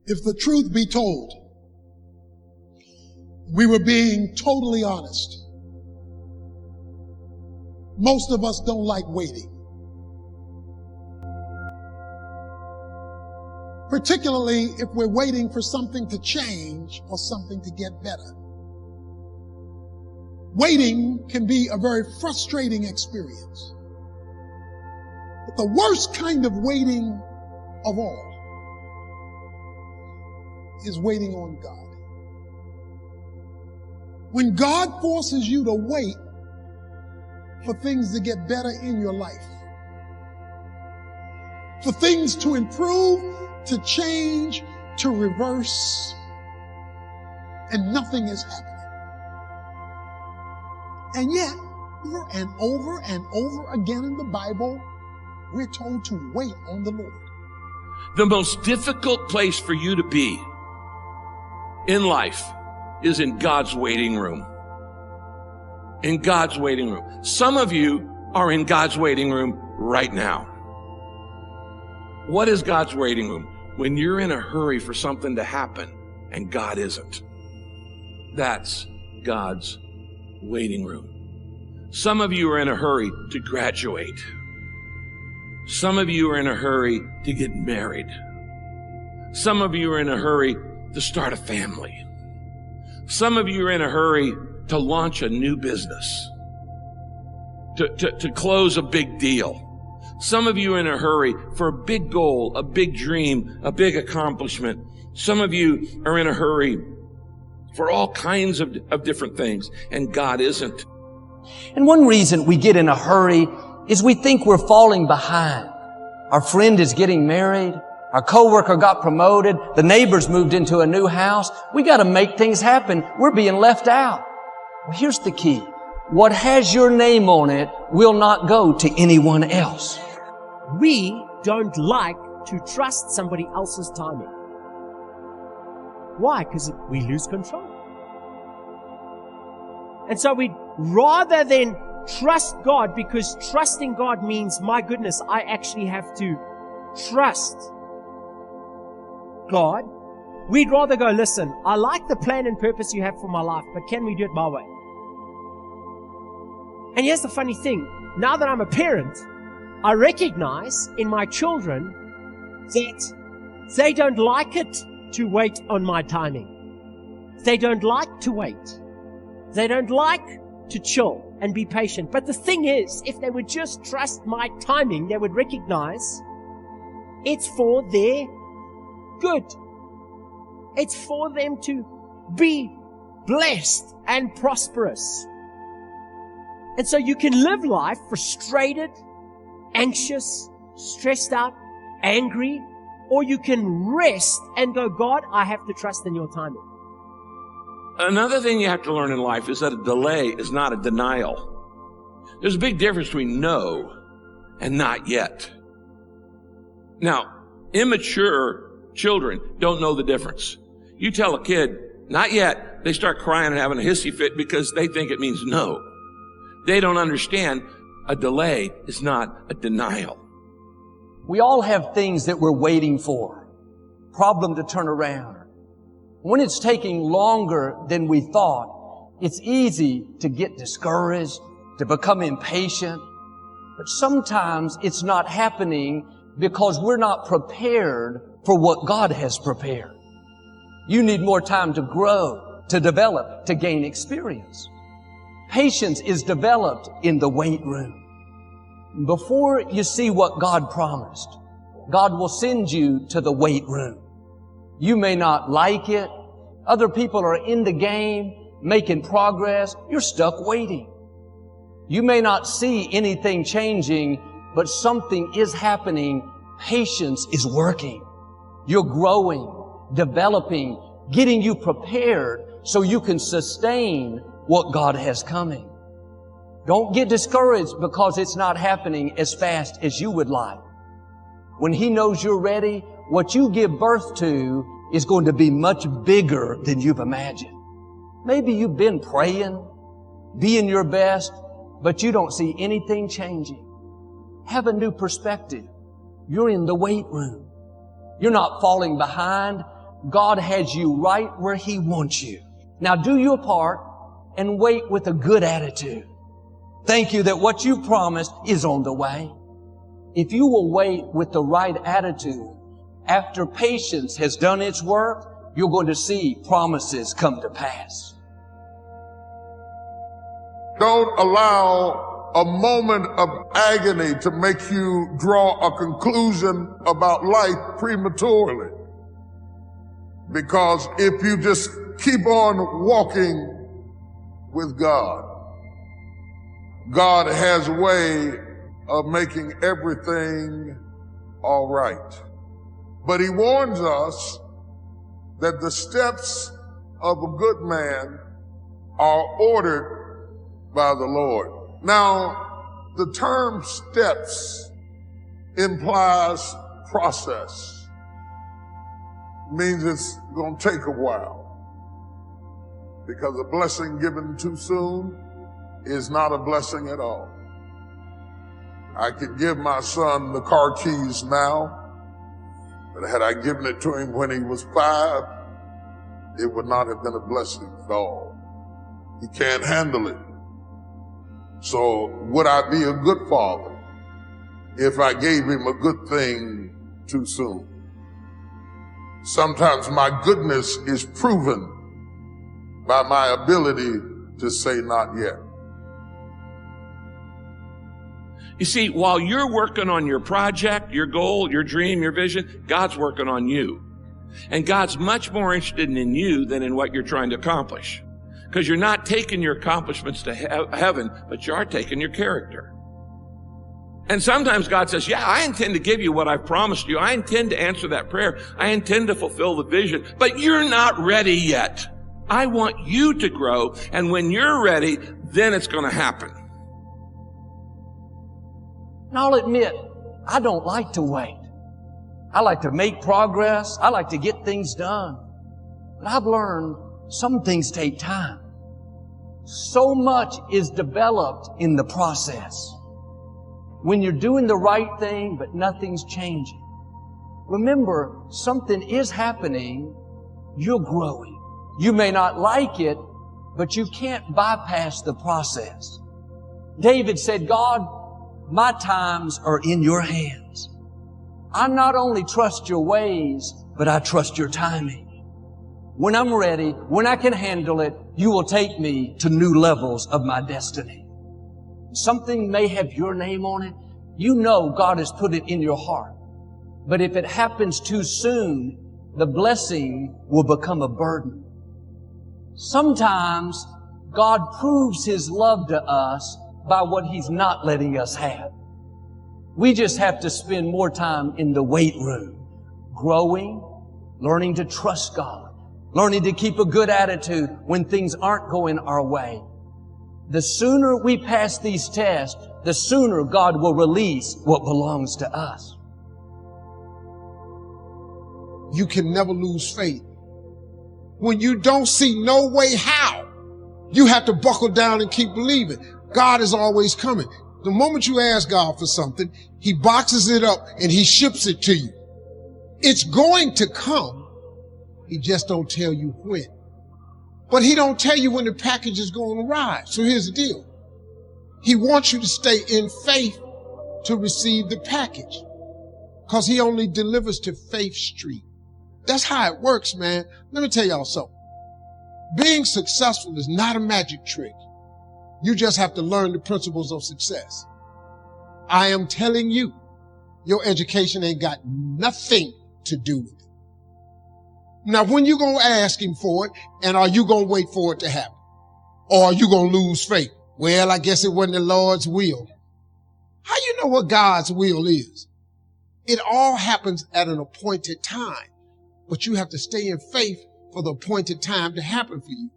If the truth be told, we were being totally honest. Most of us don't like waiting. Particularly if we're waiting for something to change or something to get better. Waiting can be a very frustrating experience. But the worst kind of waiting of all is waiting on God. When God forces you to wait for things to get better in your life, for things to improve, to change, to reverse, and nothing is happening. And yet, over and over again in the Bible, we're told to wait on the Lord. The most difficult place for you to be in life is in God's waiting room. In God's waiting room. Some of you are in God's waiting room right now. What is God's waiting room? When you're in a hurry for something to happen and God isn't. That's God's waiting room. Some of you are in a hurry to graduate. Some of you are in a hurry to get married. Some of you are in a hurry to start a family. Some of you are in a hurry to launch a new business, to close a big deal. Some of you are in a hurry for a big goal, a big dream, a big accomplishment. Some of you are in a hurry for all kinds of different things, and God isn't. And one reason we get in a hurry is we think we're falling behind. Our friend is getting married. Our coworker got promoted. The neighbors moved into a new house. We got to make things happen. We're being left out. Well, here's the key. What has your name on it will not go to anyone else. We don't like to trust somebody else's timing. Why? Because we lose control. And so we rather than trust God, because trusting God means, my goodness, I actually have to trust God. We'd rather go, listen, I like the plan and purpose you have for my life, but can we do it my way? And here's the funny thing. Now that I'm a parent, I recognize in my children that they don't like it to wait on my timing. They don't like to wait. They don't like to chill and be patient. But the thing is, if they would just trust my timing, they would recognize it's for their good. It's for them to be blessed and prosperous. And so you can live life frustrated, anxious, stressed out, angry, or you can rest and go, God, I have to trust in your timing. Another thing you have to learn in life is that a delay is not a denial. There's a big difference between no and not yet. Now, immature children don't know the difference. You tell a kid, not yet, they start crying and having a hissy fit because they think it means no. They don't understand a delay is not a denial. We all have things that we're waiting for. Problem to turn around. When it's taking longer than we thought, it's easy to get discouraged, to become impatient. But sometimes it's not happening because we're not prepared for what God has prepared. You need more time to grow, to develop, to gain experience. Patience is developed in the wait room. Before you see what God promised, God will send you to the wait room. You may not like it. Other people are in the game, making progress. You're stuck waiting. You may not see anything changing, but something is happening. Patience is working. You're growing, developing, getting you prepared so you can sustain what God has coming. Don't get discouraged because it's not happening as fast as you would like. When He knows you're ready, what you give birth to is going to be much bigger than you've imagined. Maybe you've been praying, being your best, but you don't see anything changing. Have a new perspective. You're in the wait room. You're not falling behind. God has you right where He wants you. Now do your part and wait with a good attitude. Thank you that what you promised is on the way. If you will wait with the right attitude, after patience has done its work, you're going to see promises come to pass. Don't allow a moment of agony to make you draw a conclusion about life prematurely. Because if you just keep on walking with God, God has a way of making everything all right. But He warns us that the steps of a good man are ordered by the Lord. Now, the term steps implies process. Means it's going to take a while. Because a blessing given too soon is not a blessing at all. I could give my son the car keys now, but had I given it to him when he was 5, it would not have been a blessing at all. He can't handle it. So would I be a good father if I gave him a good thing too soon? Sometimes my goodness is proven by my ability to say not yet. You see, while you're working on your project, your goal, your dream, your vision, God's working on you. And God's much more interested in you than in what you're trying to accomplish. Because you're not taking your accomplishments to heaven, but you are taking your character. And sometimes God says, yeah, I intend to give you what I've promised you. I intend to answer that prayer. I intend to fulfill the vision, but you're not ready yet. I want you to grow, and when you're ready, then it's going to happen. And I'll admit, I don't like to wait. I like to make progress. I like to get things done. But I've learned some things take time. So much is developed in the process. When you're doing the right thing, but nothing's changing. Remember, something is happening. You're growing. You may not like it, but you can't bypass the process. David said, God, my times are in your hands. I not only trust your ways, but I trust your timing. When I'm ready, when I can handle it, you will take me to new levels of my destiny. Something may have your name on it. You know God has put it in your heart. But if it happens too soon, the blessing will become a burden. Sometimes God proves His love to us by what He's not letting us have. We just have to spend more time in the weight room, growing, learning to trust God, learning to keep a good attitude when things aren't going our way. The sooner we pass these tests, the sooner God will release what belongs to us. You can never lose faith. When you don't see no way how, you have to buckle down and keep believing. God is always coming. The moment you ask God for something, He boxes it up and He ships it to you. It's going to come. He just don't tell you when. But He don't tell you when the package is going to arrive. So here's the deal. He wants you to stay in faith to receive the package, because He only delivers to Faith Street. That's how it works, man. Let me tell y'all something. Being successful is not a magic trick. You just have to learn the principles of success. I am telling you, your education ain't got nothing to do with it. Now, when you gonna ask Him for it, and are you gonna wait for it to happen? Or are you gonna lose faith? Well, I guess it wasn't the Lord's will. How you know what God's will is? It all happens at an appointed time, but you have to stay in faith for the appointed time to happen for you.